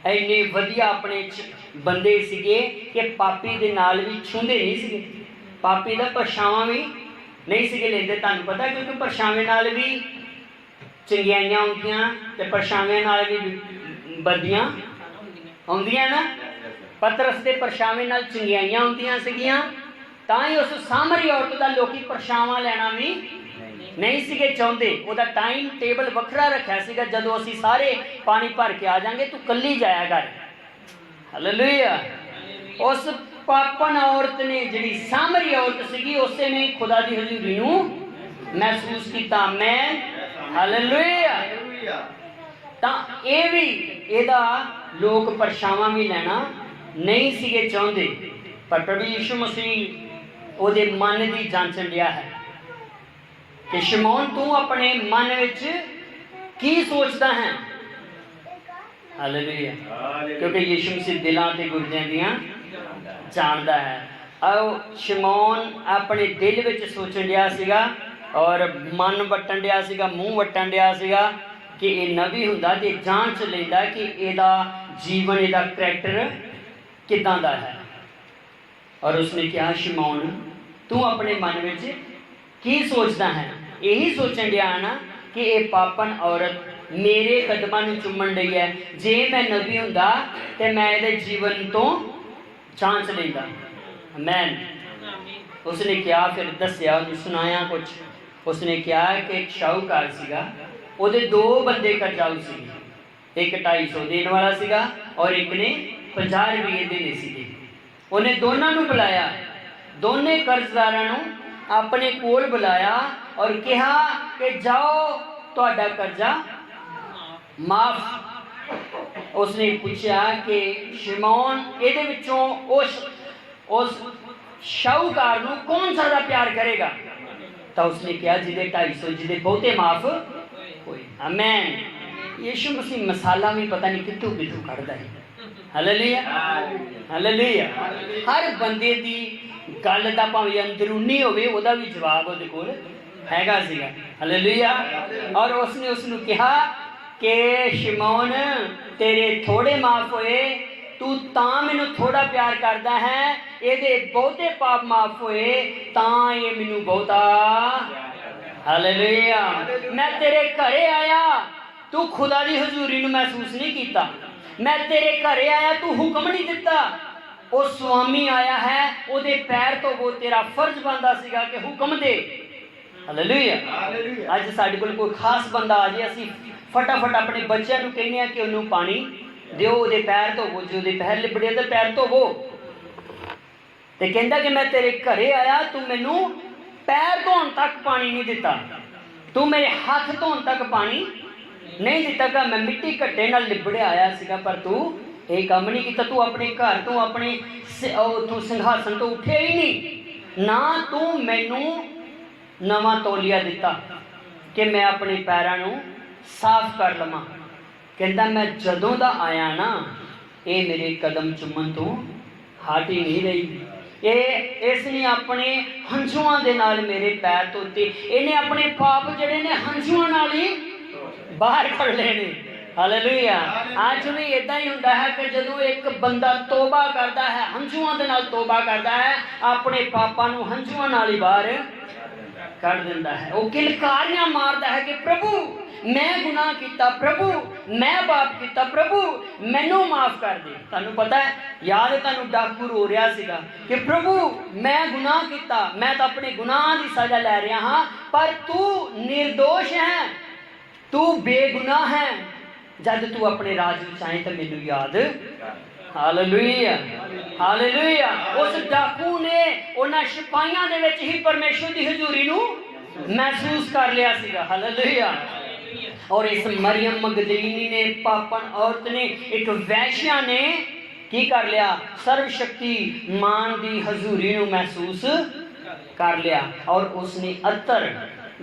इन्ने वधिया अपने बंदे सीगे कि पापी दे नाल भी छूंदे नहीं सीगे, पापी दा परछावां भी नहीं सीगे लेंदे। तुहानूं पता, क्योंकि परछावें नाल भी चंगियाइयां होंदियां ते परछावें नाल भी बदियां होंदियां ना। पतरस के परछावें नाल चंगियाइयां होंदियां सीगियां, तां ही उस सामरी औरत दा लोकी परछावां लेना भी नहीं सीगे चाहुंदे। उहदा टाइम टेबल वखरा रखिया सीगा, जदों असीं सारे पानी भर के आ जाएंगे तू कल्ली जाया कर। हालेलुया। उस पापन औरत ने जिहड़ी सामरी औरत सीगी उसे ने खुदा दी हजूरी नूं महसूस किया। मैं हालेलुया। तां ये भी इहदा लोग परछावां भी लेना नहीं सीगे चाहुंदे, पर प्रभु यीशु मसीह उहदे मन की जांचन लिया है कि शमौन तू अपने मन विच की सोचता है। हालेलुया। क्योंकि यीशु मसीह दिलों ते गुरदियां दियां जानता है। आओ शमौन अपने दिल विच सोचण दिया सीगा और मन वटन दिया सीगा, मूँह वटन दिया सीगा कि ये नबी हुंदा ते जांच लैंदा कि इहदा जीवन, इहदा करैक्टर किदां दा है। और उसने कहा शमौन तू अपने मन विच की सोचता है? यही सोचण दिया है ना कि ये पापन औरत मेरे कदमां नूं चुम्मण रही है। जे मैं नबी हुंदा ते मैं इहदे जीवन तो जांच लैंदा। आमीन। उसने क्या फिर दस्या, उन्हें सुनाया कुछ। उसने कहा कि एक शाहूकार सीगा, ਉਹਦੇ दो बंदे करजाऊ सीगे, एक 250 देने वाला सीगा और एक ने 50 रुपये देने सीगे। उन्हें दोनों नूं बुलाया, दोने कर्जदारां नूं अपने कोल बुलाया और कहा कि जाओ तुहाडा कर्जा माफ। उसने पूछा कि शमौन इहदे विचों उस शाहूकार नूं कौन ज़्यादा प्यार करेगा? तो उसने कहा जिहदे 250 जिहदे बहुते माफ होए। आमीन। यीशु मसीह मसाला भी पता नहीं कित्थों कित्थों कढ़दा है। Hallelujah hallelujah. हर बंदे दी गल दा भावें अंदरूनी होवे ओहदा भी जवाब उहदे कोल हैगा सीगा। हालेलुया। और उसने उसनूं कहा कि शमौन तेरे थोड़े माफ होए, तू तां मैनूं थोड़ा प्यार करदा है, ਇਹਦੇ बहुते पाप माफ होए तां ये मैनूं बहुता। हालेलुया। मैं तेरे घरे आया, तू खुदा दी हजूरी नूं महसूस नहीं कीता। मैं तेरे घरे आया, तू हुक्म नहीं दिता। वो स्वामी आया है, ਉਹਦੇ पैर तो वो तेरा फर्ज बनता सीगा कि हुक्म दे। हालेलुया। अज साडे कोल कोई खास बंदा आ जाए, असीं फटाफट अपने बच्चों को कहने हैं कि उन्होंने पानी दिओ, ਉਹਦੇ पैर धोवो, जो ਉਹਦੇ पैर लिबड़े तो पैर धोवो। तो कहता कि मैं तेरे घरे आया, तू मैनू पैर धोन तक पानी नहीं दिता, तू मेरे हाथ धोन तक पानी नहीं दिता। कि मैं मिट्टी घट्टे नाल लिबड़े आया सीगा, पर तू ये काम नहीं किया। तू अपने घर तो अपने तू सिंघासन तो उठे ही नहीं ना, तू मैनू नवा तौलिया दिता कि मैं अपने पैरों नू साफ कर लवां। कहता मैं जदों दा आया ना, ये मेरे कदम चुम्मन तो हट ही नहीं रही। इसने अपने हंझुआं दे नाल मेरे पैर धोते, इन्हें अपने पाप जिहड़े ने हंझुआं नाल ही बाहर कढ लेने। हालेलुया। अज भी इदां ही हुंदा है कि जदों एक बंदा तौबा करता है, हंझुआं दे नाल तौबा करता है, अपने पापां नूं हंझुआं नाल ही बाहर कढ दिंदा है। वो किलकारियां मारदा है कि प्रभु मैं गुनाह किया, प्रभु मैं पाप किया, प्रभु मैनू माफ कर दे। तुहानू पता है, याद है तुहानू डाकू रो रहा सीगा कि प्रभु मैं गुनाह किया, मैं तो अपने गुनाह की सजा लै रहा हाँ, पर तू निर्दोष है, तू बेगुनाह है। जब तू अपने राज में आए तो मैनू याद। Hallelujah hallelujah. उस डाकू ने उन्हां सिपाहियां दे विच ही परमेश्वर की हजूरी नू महसूस कर लिया सीगा। हालेलुया। और इस मरियम मगदलीनी ने, पापन औरत ने, एक वैश्या ने की कर लिया? सर्वशक्ति मान की हजूरी नू महसूस कर लिया। और उसने अतर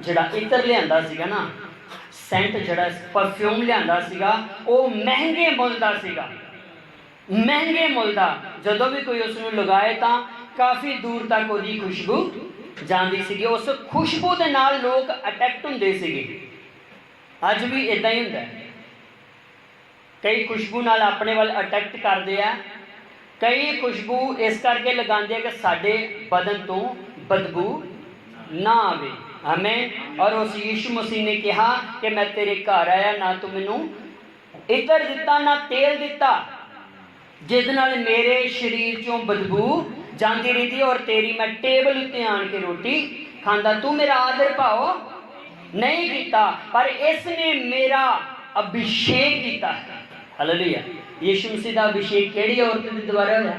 जड़ा इतर लियांदा सीगा ना, सेंट जड़ा परफ्यूम लियांदा सीगा, वो महंगे मुल दा सीगा, महंगे मुल दा। जदों भी कोई उसनू लगाए तो काफ़ी दूर तक उसकी खुशबू जाती सी। उस खुशबू के नाल लोग अटैक्ट होंदे सीगे। अज भी इदा ही होंदा है, कई खुशबू नाल अपने वाल अटैक्ट करते हैं, कई खुशबू इस करके लगाते हैं कि साडे बदन तो बदबू ना आवे। हमें और उस यीशु मसीह ने कहा कि मैं तेरे घर आया, ना तू मैनू इतर दिता ना तेल दिता, जिस नाल मेरे शरीर चों बदबू जाती रही, और तेरी मैं टेबल उत्ते आन के रोटी खांदा, तू मेरा आदर भाव नहीं किया, पर इसने मेरा अभिषेक किया। हालेलुया। यीशु मसीह का अभिषेक केड़ी औरत के द्वारा होया?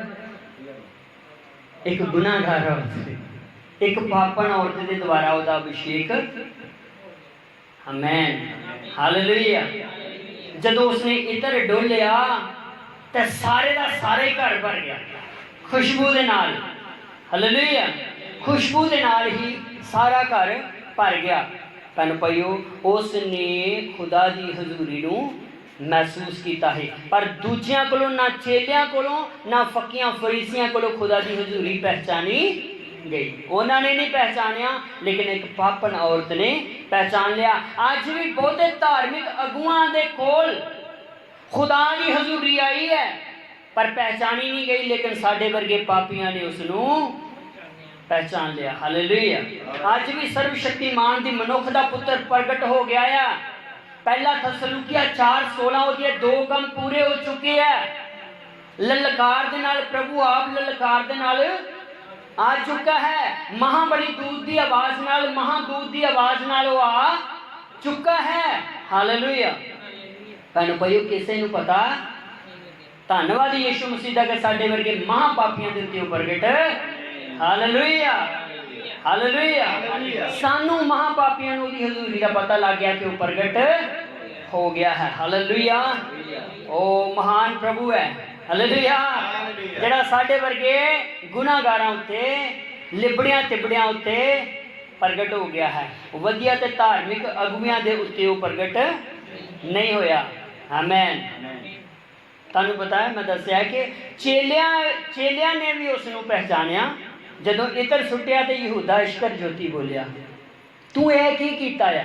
एक गुनाहगार औरत, एक पापण औरत के द्वारा ਉਹਦਾ अभिषेक। आमेन, हालेलुया। जदों उसने इत्र डोलिया तो सारे का सारे घर भर गया खुशबू के नाल। हालेलुया, खुशबू के नाल ही सारा घर भर गया। भैन भाइयों, उसने खुदा की हजूरी नूं महसूस किया है, पर दूजियां कोलों ना चेलियां कोलों ना फकीयां फरीसियां कोलों खुदा की हजूरी पहचानी गई। उन्होंने नहीं पहचानिया, लेकिन एक पापन औरत ने पहचान लिया। अज भी बहुते धार्मिक अगुआं दे कोल खुदा की हजूरी आई है पर पहचानी नहीं गई, लेकिन साडे वर्गे पापियां ने उसनूं पहचान लिया। हालेलुया। अज भी सर्वशक्तिमान दी मनुख दा पुत्र प्रगट हो गया है। पहला थसलुकिया 4:16 उसके 2 काम पूरे हो चुके हैं। ललकार दे नाल प्रभु आप ललकार दे नाल आ चुका है। महाबड़ी दूत की आवाज नाल, महादूत की आवाज नाल वो आ चुका है। हालेलुया। भैन भाइयों, किसी नूं पता? धन्नवाद यीशु मसीह दा कि साडे वर्गे महापापियां दे उत्ते प्रगट। Hallelujah, hallelujah. सानू महापापियां नूं दी हजूरी दा पता लग गया कि वो प्रगट हो गया है। हालेलुया। ओ महान प्रभु है। हालेलुया। जेड़ा साडे वर्गे गुनाहगारां उत्ते लिबड़ियां तिबड़ियां उत्ते प्रगट हो गया है। वधिया ते धार्मिक अगुवियां दे उत्ते वो प्रगट नहीं होया। आमीन। तुहानूं पता है, मैं दस्सिया कि चेलियां ने भी उसनूं पहचानिया। जदों इत्र सुटिया तो यहूदा इस्करयोती बोलिया, तू यह की कीता है?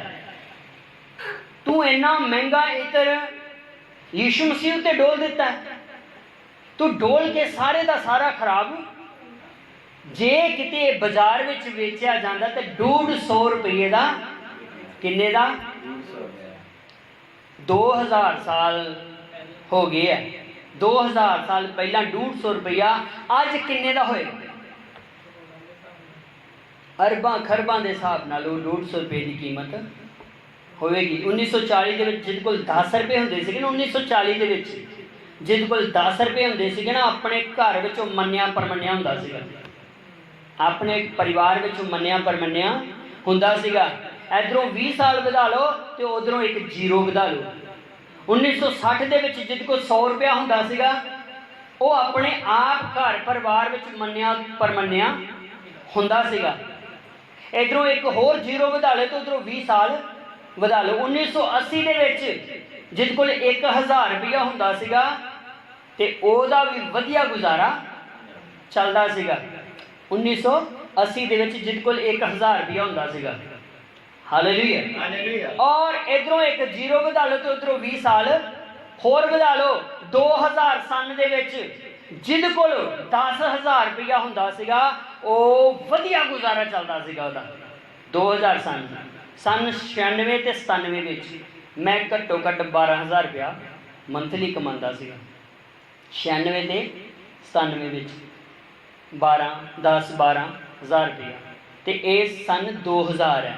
तू इन्ना महंगा इत्र यीशु मसीह उत्ते डोल दिता है। तू डोल के सारे का सारा खराब। जे किते बाजार विच वेचिया जांदा ते 150 रुपये का, किन्ने दा? 2000 साल हो गए है। 2000 साल पहला 150 रुपया अज किन्ने दा होएगा? अरबां खरबां के हिसाब नाल 150 रुपये की कीमत होएगी। 1940 के जिद कोल 10 रुपये होंदे सीगे ना, 1940 के जिद कोल 10 रुपये होंदे सीगे ना, अपने घर विचों मन्निया परमन्निया हुंदा सीगा। अपने परिवार विचों मन्निया परमन्निया हुंदा सीगा। इधरों 20 साल वधा लो तो उधरों एक जीरो वधा लो। 1960 के जिद कोल 100 रुपया हुंदा सीगा, वो अपने आप घर परिवार विच मन्निया परमन्निया हुंदा सीगा। इधरों एक होर जीरो वधा लो तो उधरों 20 साल वधा लो। 1980 के जिद कोल 1000 रुपया हुंदा सीगा ते ओहदा भी वधिया गुजारा चलदा सीगा। 1980 के जिद कोल 1000 रुपया हुंदा सीगा। हालेलुया। और इधरों एक जीरो वधा लो तो उधरों 20 साल होर वधा लो। 2000 सन दे विच जिद कोल 10,000 रुपया हुंदा सीगा, ਉਹ ਵਧੀਆ ਗੁਜ਼ਾਰਾ ਚੱਲਦਾ ਸੀਗਾ ਉਹਦਾ। 2000 सन 96 ਤੇ 97 ਵਿੱਚ ਮੈਂ ਘੱਟੋ ਘੱਟ 12,000 ਰੁਪਇਆ ਮੰਥਲੀ ਕਮਾਉਂਦਾ ਸੀਗਾ। 96 ਤੇ 97 ਵਿੱਚ 10-12,000 ਰੁਪਇਆ ਤੇ ਇਹ सन 2000 ਹੈ।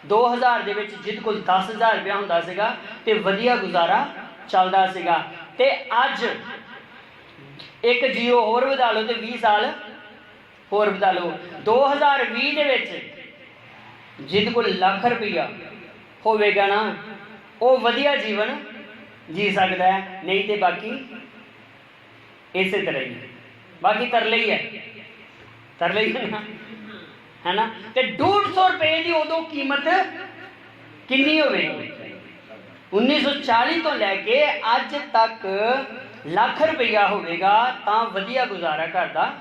2000 ਦੇ ਵਿੱਚ ਜਿੱਦ ਕੋਲ 10,000 ਰੁਪਇਆ ਹੁੰਦਾ ਸੀਗਾ ਤੇ ਵਧੀਆ ਗੁਜ਼ਾਰਾ ਚੱਲਦਾ ਸੀਗਾ। ਤੇ ਅੱਜ ਇੱਕ ਜੀਓ ਹੋਰ ਵਧਾ ਲਓ ਤੇ 20 ਸਾਲ होर बता लो। 2020 ਦੇ ਵਿੱਚ जिद कोल ਲੱਖ रुपया होवेगा ना, वो वधिया जीवन जी सकता है। नहीं तो बाकी इस तरह ही, बाकी तरले ही है, तरले ही है ना। तो 150 रुपये की उदों कीमत कितनी होगी? 1940 तो लैके अज तक ਲੱਖ रुपया होगा तो वधिया गुजारा करता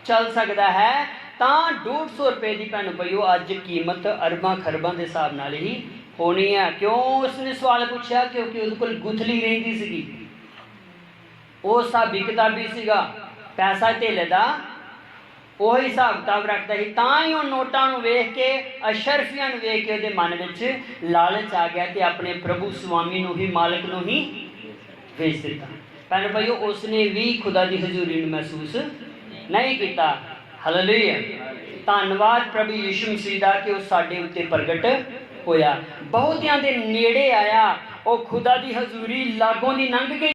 चल सकता है। तो 150 रुपये की भैन भाइयों अज कीमत अरबां खरबां के हिसाब नाल ही होनी है। क्यों उसने सवाल पूछा? क्योंकि उहदे कोल गुथली रहिंदी सीगी, वो हिसाबी किताबी सीगा, पैसा धेले दा वही हिसाब किताब रखता ही। तां ही उह नोटां नूं वेख के अशरफियां नूं वेख के उहदे मन विच लालच आ गया ते अपने प्रभु स्वामी नूं ही मालिक नूं ही भेज दिता। भैन भाइयों उसने भी खुदा की हजूरी नूं महसूस नहीं किया। हालेलुया। धन्नवाद प्रभु यीशु मसीह दा कि वह साडे उत्ते प्रगट होया, बहुतियां दे नेड़े आया, वो खुदा की हजूरी लागों दी लंघ गई।